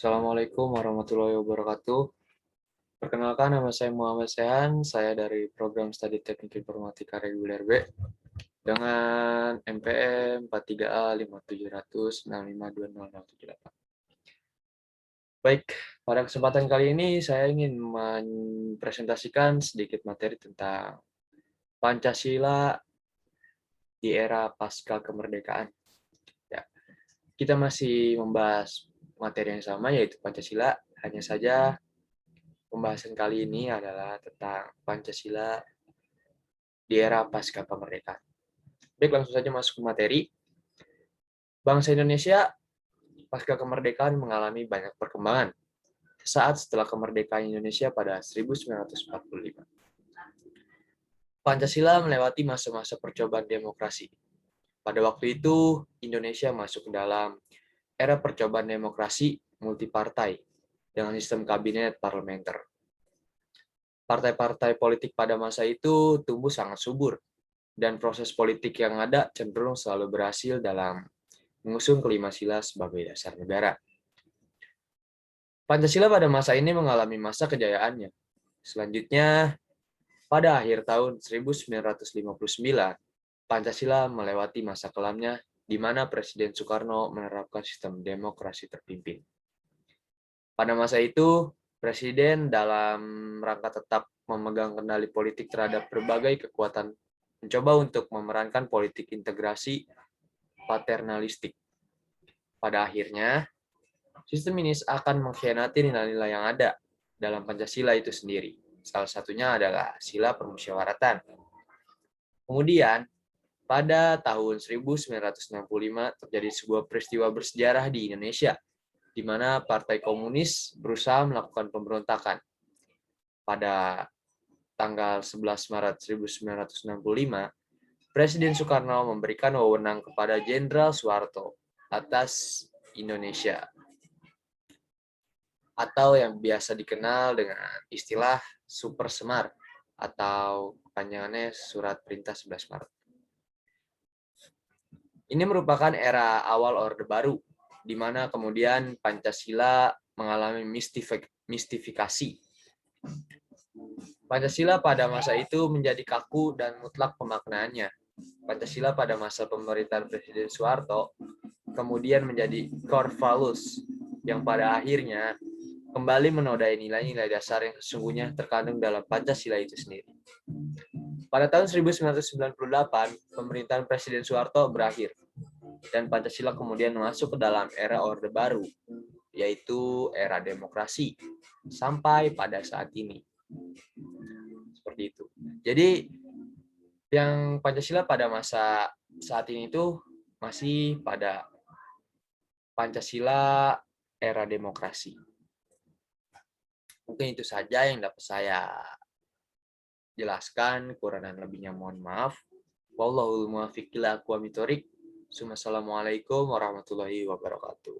Assalamualaikum warahmatullahi wabarakatuh. Perkenalkan, nama saya Muhammad Sehan. Saya dari program Studi Teknik Informatika Reguler B dengan NPM 43A57006520078. Baik, pada kesempatan kali ini saya ingin mempresentasikan sedikit materi tentang Pancasila di era pasca kemerdekaan. Ya, kita masih membahas materi yang sama, yaitu Pancasila. Hanya saja pembahasan kali ini adalah tentang Pancasila di era pasca kemerdekaan. Baik, langsung saja masuk ke materi. Bangsa Indonesia pasca kemerdekaan mengalami banyak perkembangan saat setelah kemerdekaan Indonesia pada 1945. Pancasila melewati masa-masa percobaan demokrasi. Pada waktu itu, Indonesia masuk ke dalam era percobaan demokrasi multipartai dengan sistem kabinet parlementer. Partai-partai politik pada masa itu tumbuh sangat subur, dan proses politik yang ada cenderung selalu berhasil dalam mengusung kelima sila sebagai dasar negara. Pancasila pada masa ini mengalami masa kejayaannya. Selanjutnya, pada akhir tahun 1959, Pancasila melewati masa kelamnya di mana Presiden Soekarno menerapkan sistem demokrasi terpimpin. Pada masa itu, Presiden dalam rangka tetap memegang kendali politik terhadap berbagai kekuatan mencoba untuk memerankan politik integrasi paternalistik. Pada akhirnya, sistem ini akan mengkhianati nilai-nilai yang ada dalam Pancasila itu sendiri. Salah satunya adalah sila permusyawaratan. Kemudian, pada tahun 1965 terjadi sebuah peristiwa bersejarah di Indonesia, di mana Partai Komunis berusaha melakukan pemberontakan. Pada tanggal 11 Maret 1965, Presiden Soekarno memberikan wewenang kepada Jenderal Soeharto atas Indonesia, atau yang biasa dikenal dengan istilah Super Semar, atau panjangannya Surat Perintah 11 Maret. Ini merupakan era awal Orde Baru, di mana kemudian Pancasila mengalami mistifikasi. Pancasila pada masa itu menjadi kaku dan mutlak pemaknaannya. Pancasila pada masa pemerintahan Presiden Soeharto kemudian menjadi core values yang pada akhirnya kembali menodai nilai-nilai dasar yang sesungguhnya terkandung dalam Pancasila itu sendiri. Pada tahun 1998, pemerintahan Presiden Soeharto berakhir, dan Pancasila kemudian masuk ke dalam era Orde Baru, yaitu era demokrasi, sampai pada saat ini. Seperti itu. Jadi, yang Pancasila pada masa saat ini itu masih pada Pancasila era demokrasi. Mungkin itu saja yang dapat saya jelaskan, kurang dan lebihnya mohon maaf. Wallahul muwaffiq ila aqwamit thoriq. Assalamualaikum warahmatullahi wabarakatuh.